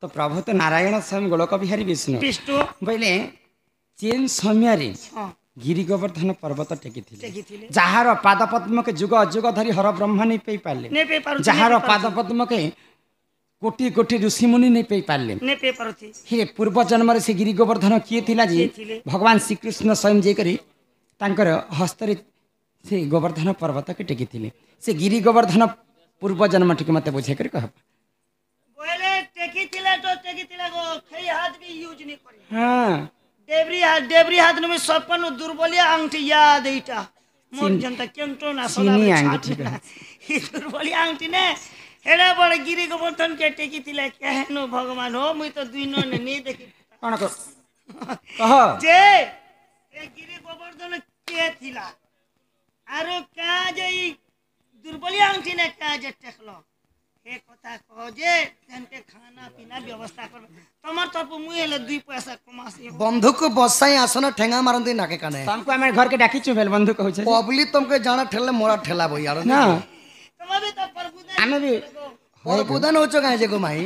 तो प्रभु तो नारायण स्वयं गोलक बिहारी विष्णु विष्णु बोले चेन समय हाँ गिरी गोवर्धन पर्वत टेकी टेकिथिले जार पाद पद्म के जुग अजुग धरी हर ब्रह्म नहीं पे पारे ने पे पारुथि जार पाद पद्म के कोटि कोटि ऋषि मुनि नहीं पे पारे ने पे पारुथि हे पूर्व जन्म से गिरी गोवर्धन किए थिला जी किए थिले? भगवान श्रीकृष्ण स्वयं जेकरी तांकर हस्तरे से गोवर्धन पर्वत के टेकी थिले से गिरी गोवर्धन पूर्व जन्म टिके मते बुझे कर कह बोले टेकिथिले तो टेकिथिले गो खई हाथ भी यूज नहीं करी हां देवरी हाथ में सपन दुर्बलिया अंगठी याद इटा मोर जनता केंटो ना सदा चीनी अंगठी का। ई दुर्बलिया अंगठी ने हेडा बड़ गिरी गोवर्धन के टेकिथिले कहनो भगवान हो मुई तो दुई ने नहीं देखी कोन कह जे ए गिरी गोवर्धन के थिला आरो का जे ई दुर्बलिया अंगठी ने का जे टेकलो हे कथा कहो जे जनके खाना पीना व्यवस्था कर तमर तरफ मुई हेले दुई पैसा कमासी हो बंधुक बसाई आसन ठेंगा मारंदी नाके काने तुमको हमारे घर के डाकी चुबेल बंधु कहू छे पब्लिक तुमके जाना ठेले मोरा ठेला बोई यार ना तुम भी तो प्रभुदा आमे भी और बुदन हो चो काहे जे को माई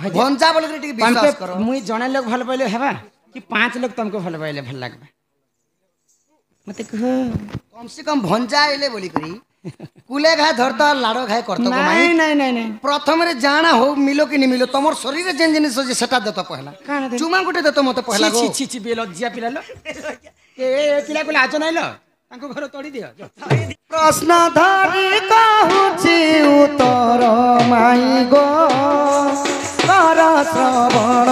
भंजा बोल के टिके विश्वास करो मुई जने लोग भल पहिले हेबा कि 5 लोग तुमको भल पहिले भल लागबा मते कह कम से कम भंजा आइले बोली करी कुले खाए धरता लाड़ो खाए करतो को माई नहीं नहीं नहीं प्रथम रे जाना हो मिलो कि नहीं मिलो तमर शरीर रे जेन जिनिस जे सेटा देतो पहला काना दे चुमा गुटे देतो मते पहला गो छी छी छी बेलज्जिया पिलालो ए पिला को लाज नाइलो तांको घर तोड़ी दियो जो। प्रश्न धरि कहूची उत्तर माई गो कर श्रवण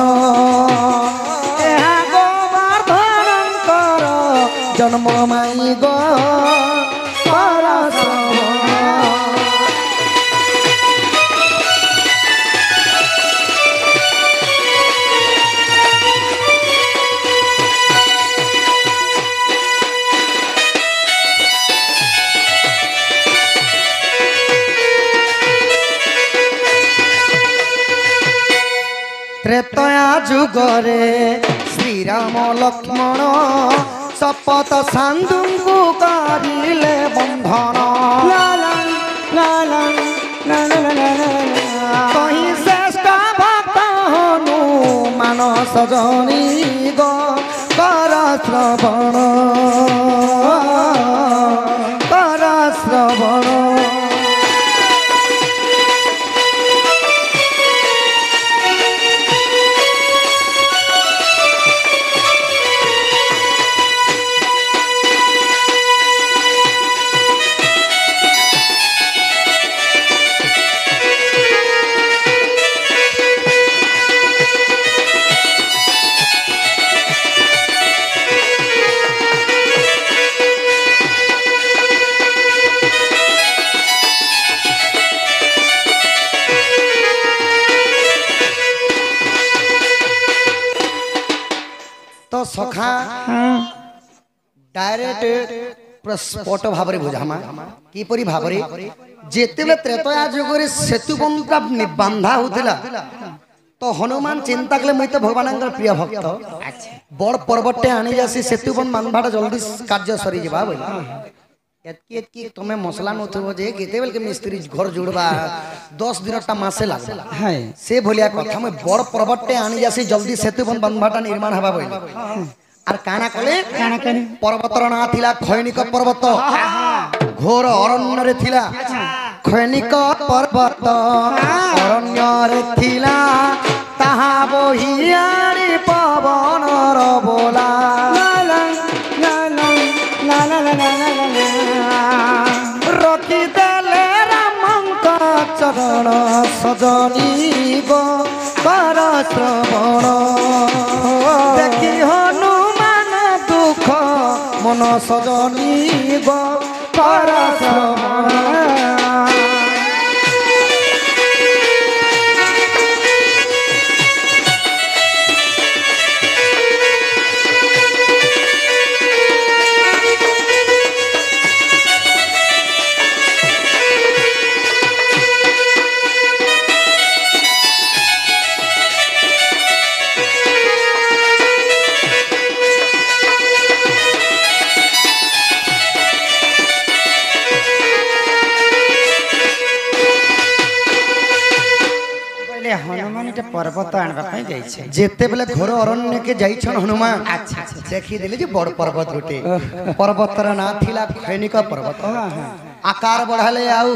एहा गोवर्धन कर जन्म माई गो कर श्रवण त्रेतया जुगरे श्रीराम लक्ष्मण शपथ साधुଙ୍କୁ କରିଲେ बंधन कहीं श्रेष्ठ भक्त हनुमान सजनी गो कर श्रवण कर श्रवण तो सखा डायरेक्ट स्पॉट भाବରେ बुझामा किपरि भाବରେ जेतेबे त्रेतया जुगरे सेतु बंधा बांधा होतिला तो हनुमान चिंता कले मुई तो भगवानंकर प्रिय भक्त बड़ पर्वतटे आनी जासी सेतु बंध बांधाटा जल्दी कार्य सरी जेबा बोला एतकी एतकी तमे मसला नथबो जे केतेबेल के मिस्त्री घर जोड़बा 10 दिनटा मासे लागला हाय से भलिया कथा में बड़ पर्वतटे आनी जासी जल्दी सेतु बंध बांधाटा निर्माण हबा बोला आर काना कले पर्वतर ना थिला खैनिक पर्वत घोर अरण्य रे थिला खैनिक पर्वत अरण्य रे थिला ताहा बहियारी पवन र बोला रखी देले रामंक चरण सजनी गो कर श्रवण देखी हनुमान दुख मन सजनी गो कर श्रवण पर्वत आनबा ପାଇଁ ଯାଇଛେ ଯେତେବେଳେ ଘୋର ଅରଣ୍ୟକେ ଯାଇଛନ୍ ହନୁମାନ ଆଚ୍ଛା ଆଚ୍ଛା ଦେଖିଦେଲେ ଯେ ବଡ଼ ପର୍ବତ ଗୋଟେ ପର୍ବତର ନାଁ ଥିଲା ଖୈନିକ ପର୍ବତ ଆକାର ବଢାଲେ ଆଉ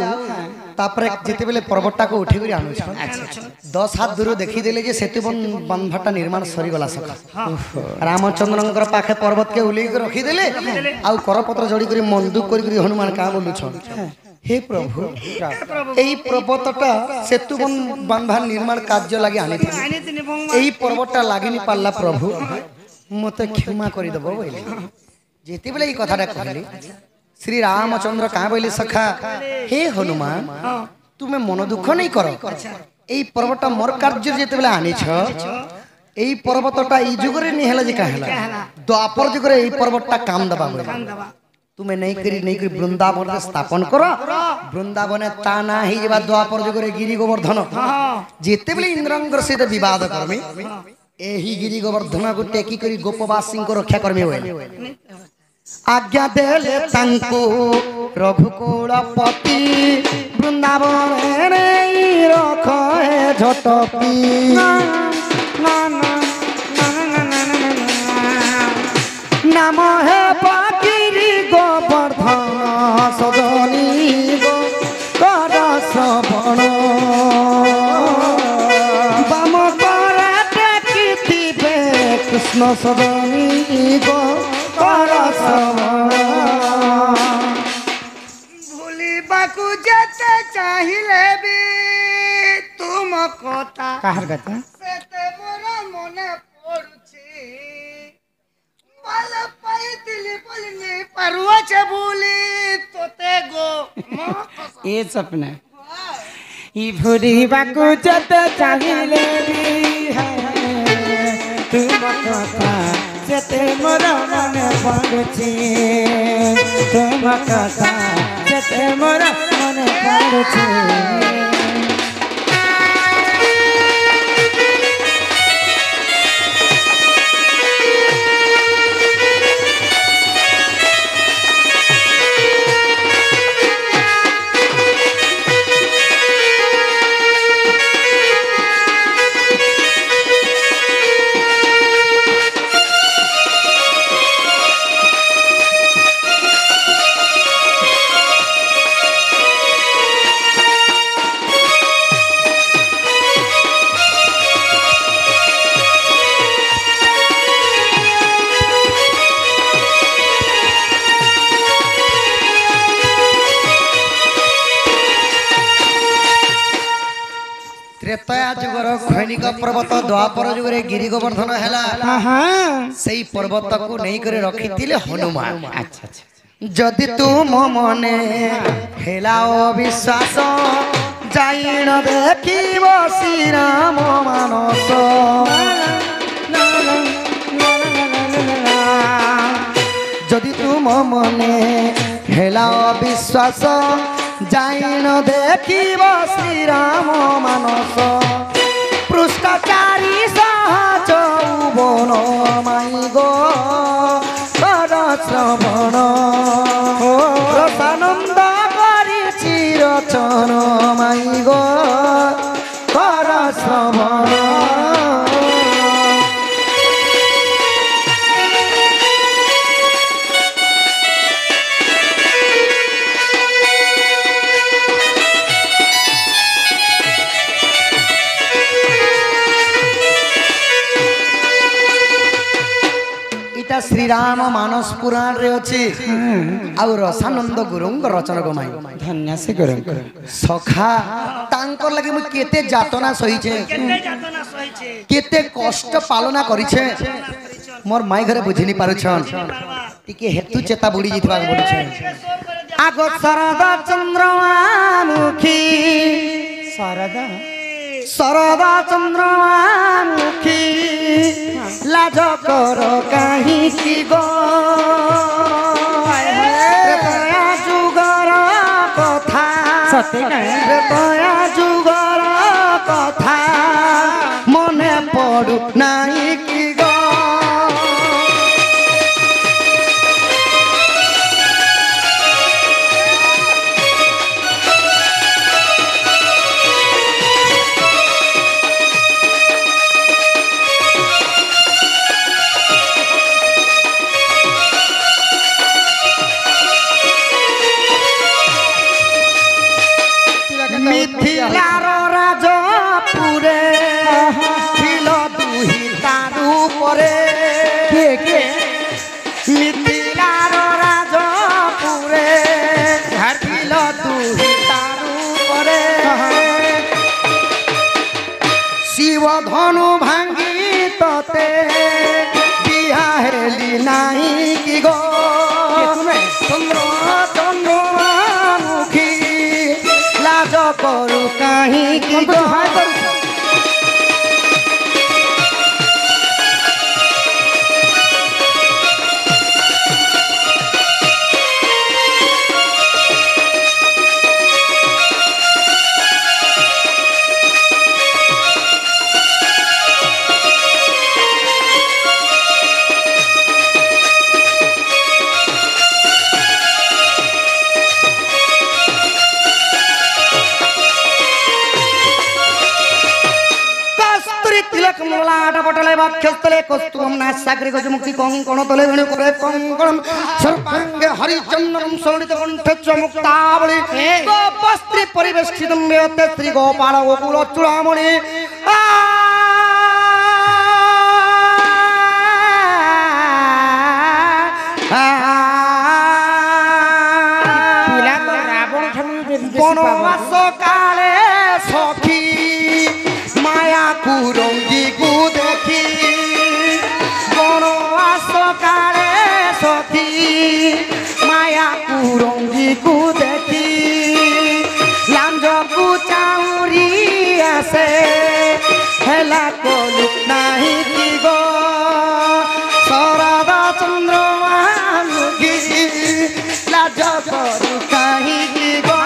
ତାପରେ ଯେତେବେଳେ ପର୍ବତଟାକୁ ଉଠେଇକରି ଆଣୁଛନ୍ 10 ହାତ ଦୂର ଦେଖିଦେଲେ ଯେ ସେତୁ ବନ୍ଧଟା ନିର୍ମାଣ ସରିଗଲା ସକା ରାମଚନ୍ଦ୍ରଙ୍କର ପାଖେ ପର୍ବତକେ ଉଲେଇକି ରଖିଦେଲେ ଆଉ କରପତ୍ର ଯୋଡ଼ି କରି ମନ୍ଦୁକ କରି ହନୁମାନ କାଁ ବୋଲୁଛନ୍ हे प्रभु এই পর্বতটা সেতু বান্ধা নির্মাণ কার্য লাগি আনিଥିଲି এই পর্বতটা লাগিনি পারলা প্রভু মতে ক্ষমা করে দেব বলে যেতেবেলে এই কথাটা কহিলি শ্রী রামচন্দ্র কাঁ বলি সখা হে হনুমান তুমি মন দুঃখ নেই কর এই পর্বতটা মোর কার্য যেতেবেলে আনিছ এই পর্বতটা এই যুগরে নি হেলা যে কা হেলা দ্বাপর যুগরে এই পর্বতটা কাম দেবা বলে तुम्हें नहीं करी वृंदावन स्थापन करो वृंदावन ता ना ही जब द्वापर जुगरे गिरी गोवर्धन जेते बेले इंद्रंगर सहित विवाद करमे एही गिरी गोवर्धन को टेकी करी गोपवासी को रक्षा करमे होय आज्ञा देले तांको रघुकुलपति वृंदावन रे रखे झटपी नाम है पाकिरी गोवर्धन सजनी गो कर श्रवण बाम कराटे कीर्तिबे कृष्ण सजनी गो कर श्रवण भूलिबाकू जेते चाहिले भी तुम कथा काहर कथा सेते मोर मने पड़ुछि वाला पाई दिली बोलने परवा चबुली तोते गो ए सपना ई भूरिबाकू जते चाहिले भी है तुम कथा जते मोर मने पड़ुछि तुम कथा जते मोर मने पड़ुछि त्रेतया जुगर खैनिक पर्वत द्वापर जुगरे गिरी गोवर्धन हैला सेई पर्वत को नहीं करे रखिथिले हनुमान अच्छा अच्छा जदि तुम मने हेलाओ विश्वास जाइन देखिब श्री राम मानस जदि तुम मने हेलाओ विश्वास जाइन देखिब श्री राम मानस पृष्ठचारी सहज यौवन माई गो कर श्रवण रसानंद करी चिरचन माई गो कर श्रवण श्री राम मानस पुराण रे अछि आउ रसानंद गुरुंग रचना गमाई धन्य से गुरु सखा तांकर लगे मु केते जातना सही छे केते जातना सही छे केते कष्ट पालना करी छे मोर माई घरे बुझिनी पारु छन टिके हेतु चेता बुड़ी जितबा बोलु छे आगो शरदा चंद्रमुखी शारदा शरदा चंद्रमुखी लाज कर कहीं की गो त्रेतया जुगर कथा त्रेतया जुगर कथा मने पड़ू नहीं की गो मनु भांगी तोते बिहा हेली नाही की गो चंद्र चंद्रमुखी लाज करू कहीं की गो लाट पटले वक्षस्थले कस्तूरम नासाग्रे गजमुक्ति कंकण तले वेणु करे कंकणम सर्वांगे हरिचंदनम सोलित कंठे च मुक्तावली गोपस्त्री परिवेष्टितं मेते श्री गोपाल गोकुल चूड़ामणि पिला तो रावण ठानु वनवास काले सखी माया कुरंगी को देखी वनवास काले सखी माया कुरंगी को देखी लांज को चाउरी आसे हेला को लुक नहीं की गो शरद चंद्रमा मुखी लाज करू कहीं की गो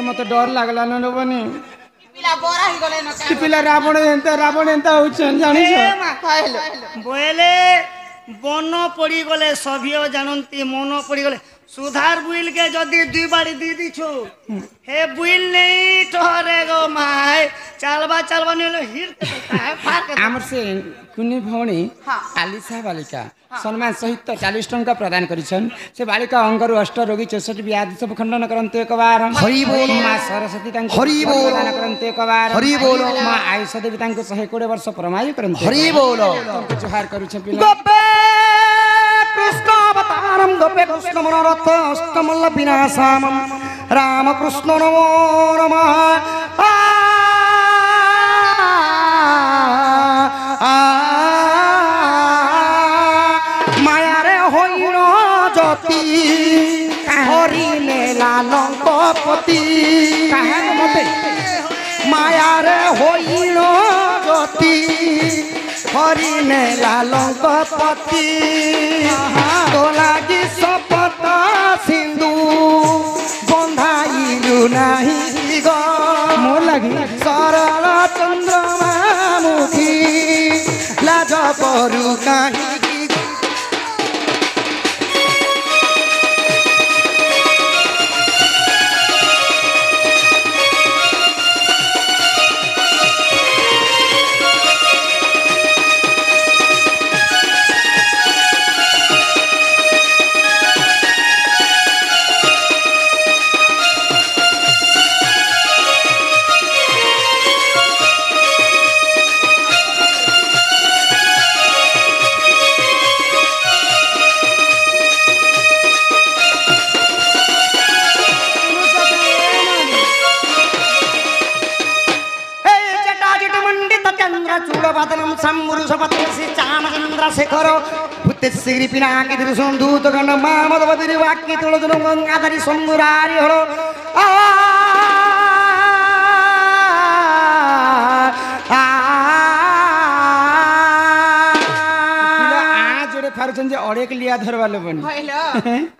मत डर लागला न बनी पिला बोरा ही गले न पिला रावण एंता होछन जानिस बोले बन पड़ी गले सभियो जानती मन पड़ी गले सुधार बुइल के जदी दुई बारी दी दिछु हे बुइल नहीं ठहरे गो माय चालबा नहीं हिर है फार के आमर से कुनी भौणी आलिसा बालिका सम्मान सहित 40 टंका प्रदान करिछन से बालिका अंगरु अष्ट रोगी 64 व्याधि सब खंडन करन्ते एक बार हरि बोल मां सरस्वती तांको हरि बोल प्रदान करन्ते एक बार हरि बोल मां आयुष देवी तांको 120 वर्ष परमायु करन्ते हरि बोल तांको जोहार करूछ पिला गोपे कृष्ण अवतारम गोपे कृष्ण मनोरथ अष्टमल्ल विनाशामम राम कृष्ण नमो नमः माया रे होइनो ज्योति हरि ने लालंक पति माया रे होइनो ज्योति हरि ने लालंक पति तो लागी शपथ सिंधु बंधाइलु नाही गो मोर लागी सरल चंद्रमा मुखी लाज करू कहीं शेखर भूतेश्वरी पिनाकी दूत गण मामदवती वाक्य तुलजन गंगाधरी समुरारी हर फारुछन जे अड़ेक लिया धरवाले बनी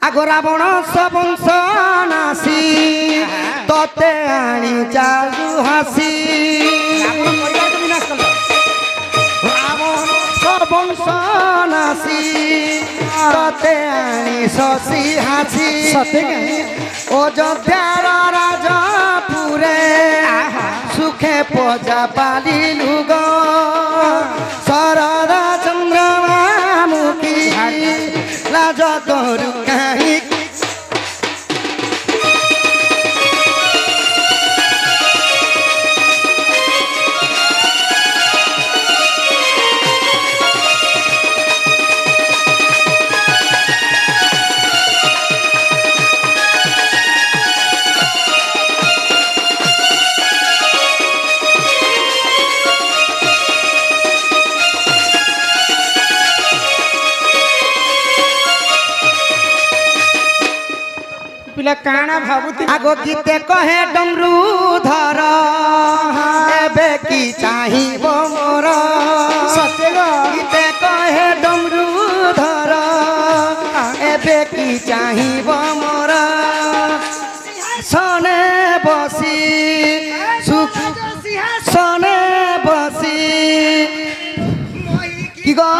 आगो रावण सबंश नासी तते आनी चालू हासी सबंश नासी तते आनी शशि हासी अयोध्यार राजपुरे सुखे पजा पालिलु गो शरद चंद्रमा मुखी लाज करू कहीं बोले काना भाबुती आगो गीते कहे डमरू धर एबे की चाहिब मोर सत्य गो गीते कहे डमरू धर एबे की चाहिब मोर सने बसी सुख सने बसी कि गो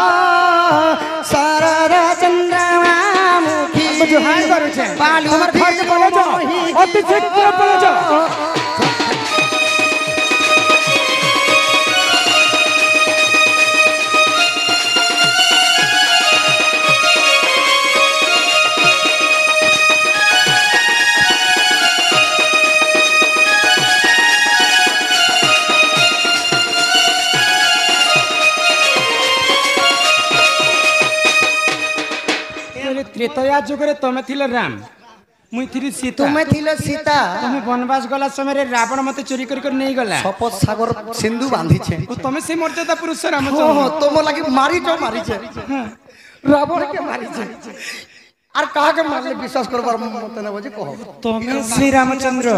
सारा चंद्रमा मुखी जो हाय करू छे बालू हमर घर के बोले जो अति शीघ्र बोले जो त्रेतया जुगरे तमे थिले राम मुई थिली सीता तुम्हें थिले सीता तमे वनवास गला समय रे रावण मते चोरी कर नहीं गला शपथ सागर सिंधु बांधी छे तमे से मर्यादा पुरुष राम हो हो तुम लगी मारी छे रावण के मारी छे आर कहा के मारले विश्वास करबार मत न बजे कहो तमे श्री रामचंद्र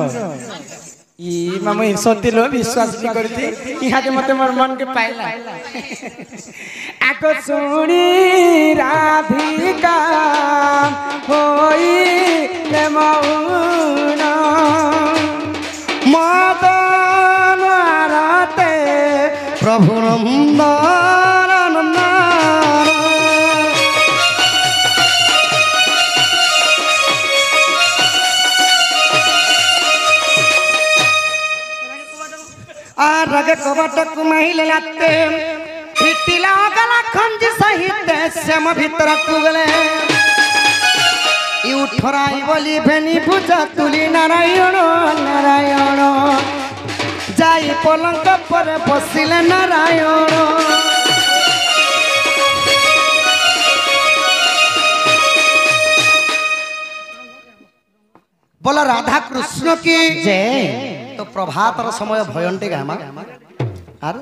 ई मामो सत्य लो विश्वास भी करती इहा के मते मोर मन के पाइला आको सुनी राधिका होई ले मौन मदन आरते प्रभु नंदन रगे कबटक महिल लाते हिटिला गला खंज सहित श्याम भीतर कुगले यू ठराई बोली भेनी पूजा तुली नारायण नारायण जाई पलंक पर बसिले नारायण बोला राधा कृष्ण की जय तो प्रभातर समय भयंटे गामा आर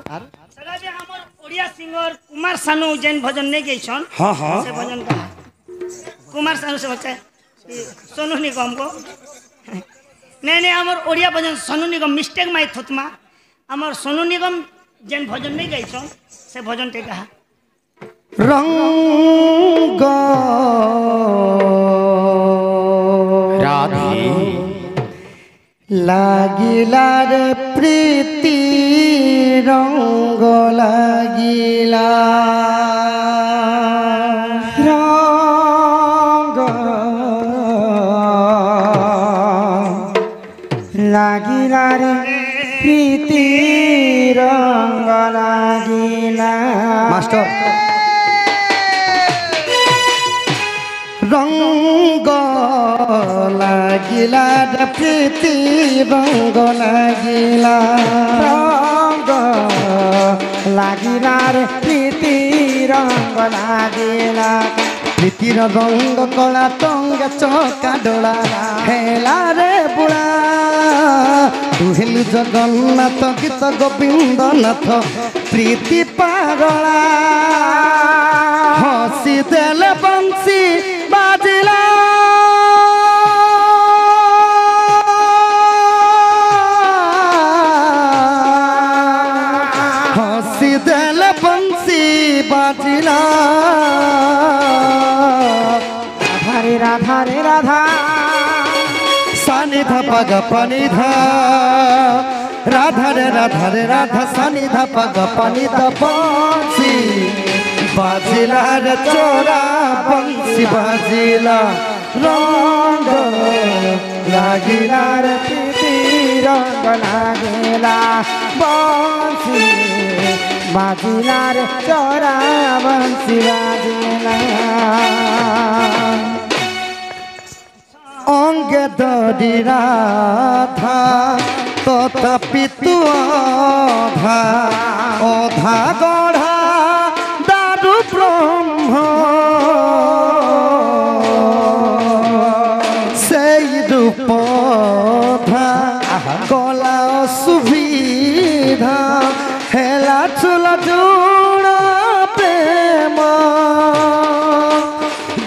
सदा जे हमर ओडिया सिंगर कुमार सानू जैन भजन नहीं गईछन हां हां से भजन का कुमार सानू से बच्चा सोनू निगम को नहीं हमर ओडिया भजन सोनू निगम मिस्टेक माई थुतमा हमर सोनू निगम जैन भजन नहीं गईछन से भजन टे कहा रंग राधे লাগিলা রে প্রীতি রঙ্গ লাগিলা रंग लागिला रे प्रीति रंग लागिला মাস্টার রঙ্গ লাগিলা রে প্রীতি রঙ্গ লাগিলা रंग लागिला रे प्रीति रंग लागिला প্রীতির রঙ্গ কলা টঙ্গ চকা ডোলা হেলা রে বুড়া দুহিলু জগন্নাথ গীত গোবিন্দনাথ প্রীতি পাগলা হসি দেলে বংশী বাজিলা হসি দেলে বংশী বাজিলা राधा रे राधा सानि ध पग पनि ध राधा रे राधा सानि ध पग पनि ध बंसी बाजिला रे चोरा बंसी बाजिला रंग लागिला रे प्रीति रंग लागिला बंसी बाजिला रे चोरा बंसी बाजिला अंगे दरी राधा तथापि तू अधा अधा गढ़ा दारु ब्रह्म সেই রূপ গলা অসুবিধা হেলা চুল জোড় প্রেম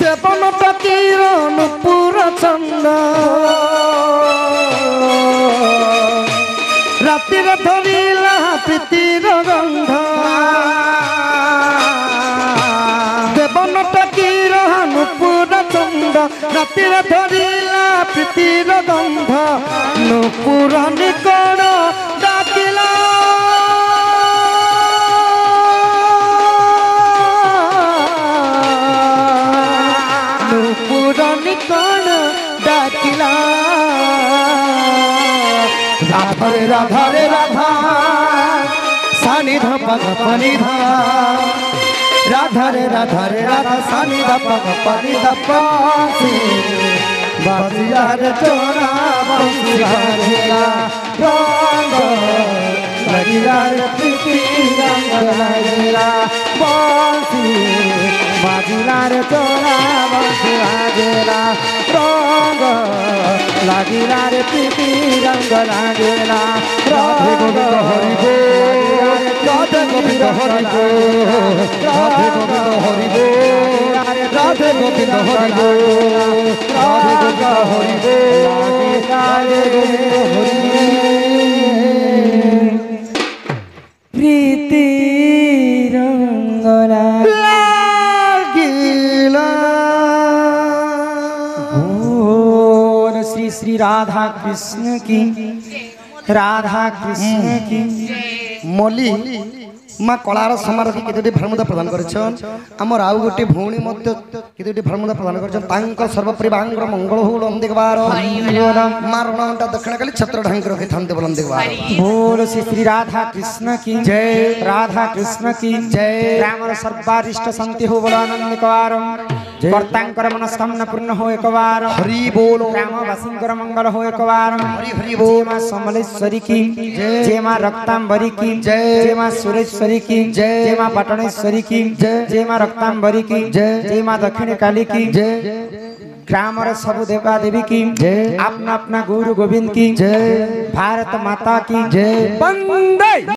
দেবন কিরণ পুর ଚଣ୍ଡ ରାତିରେ ଧରିଲା ପ୍ରୀତିର ଗନ୍ଧ ଦେବନ ଟକିର ନୂପୁର ଚଣ୍ଡ ରାତିରେ ଧରିଲା ପ୍ରୀତିର ଗନ୍ଧ ନୂପୁର ନିକଣ ଡାକିଲା ନୂପୁର ନିକଣ ଡାକିଲା রাধারে রাধারে রাধা সানি ধাপা পানি ধা রাধারে রাধারে রাধা সানি ধাপা পানি ধাপা বাজিয়ার চোরা বাজিয়া রঙ লাগিলার প্রীতি রঙ লাগিলা বাজি বাজিলার চোরা বাজিয়া রঙ লাগিলা রে প্রীতি রঙ লাগিলা রাধে গোবিন্দ হরি বল রাধে গোবিন্দ হরি বল রাধে গোবিন্দ হরি বল রাধে গোবিন্দ হরি বল রাধে গোবিন্দ হরি বল রাধে গোবিন্দ হরি প্রীতি রঙ লাগিলা श्री श्री राधा कृष्ण की राधा कृष्ण की मली माँ कलार समारोह केतोटी भरमुदा प्रदान करछन हमर आउ गोटे भौणी मध्य केतोटी भरमुदा प्रदान करछन तांक सर्वपरिवांग मंगल हो लम देखबार मारणटा दक्षिण काली छत्र ढांक रखे थांते बोलम देखबार बोल श्री श्री राधा कृष्ण की जय राधा कृष्ण की जय रामर सर्वारिष्ट शांति हो बोल आनंद कवारम कर्तांकर मनस्कामना पूर्ण हो एक बार हरि बोल रामवासींकर मंगल हो एक बार हरि हरि बोल मां समलेश्वरी की जय मां रक्तांबरी की जय मां सुरेश्वरी की जय मां पटनेश्वरी की जय मां रक्तांबरी की जय मां दक्षिण काली की जय ग्रामर सब देवा देवी की जय अपना अपना गुरु गोविंद की जय भारत माता की जय वंदे।